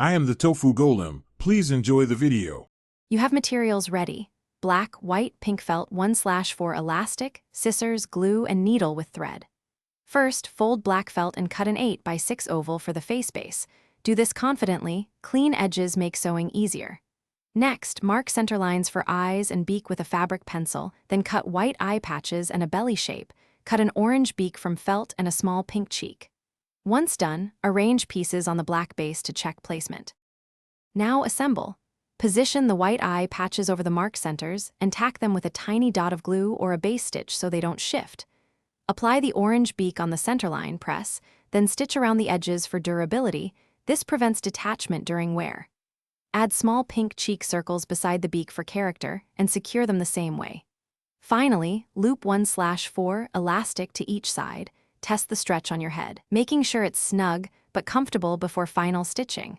I am the tofu golem. Please enjoy the video. You have materials ready: black, white, pink felt 1/4 elastic, scissors, glue, and needle with thread. First, fold black felt and cut an 8x6 oval for the face base. Do this confidently. Clean edges make sewing easier. Next, mark center lines for eyes and beak with a fabric pencil, then cut white eye patches and a belly shape. Cut an orange beak from felt and a small pink cheek. Once done, arrange pieces on the black base to check placement. Now assemble. Position the white eye patches over the mark centers and tack them with a tiny dot of glue or a base stitch so they don't shift. Apply the orange beak on the centerline, press, then stitch around the edges for durability. This prevents detachment during wear. Add small pink cheek circles beside the beak for character and secure them the same way. Finally, loop 1/4 elastic to each side. Test the stretch on your head, making sure it's snug but comfortable before final stitching.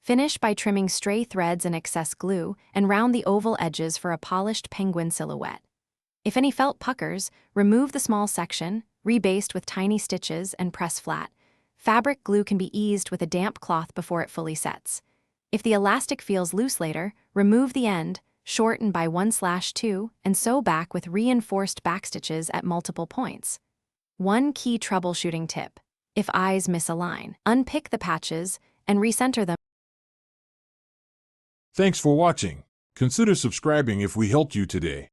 Finish by trimming stray threads and excess glue and round the oval edges for a polished penguin silhouette. If any felt puckers, remove the small section, rebaste with tiny stitches, and press flat. Fabric glue can be eased with a damp cloth before it fully sets. If the elastic feels loose later, remove the end, shorten by 1/2, and sew back with reinforced backstitches at multiple points. One key troubleshooting tip: if eyes misalign, unpick the patches and recenter them. Thanks for watching. Consider subscribing if we helped you today.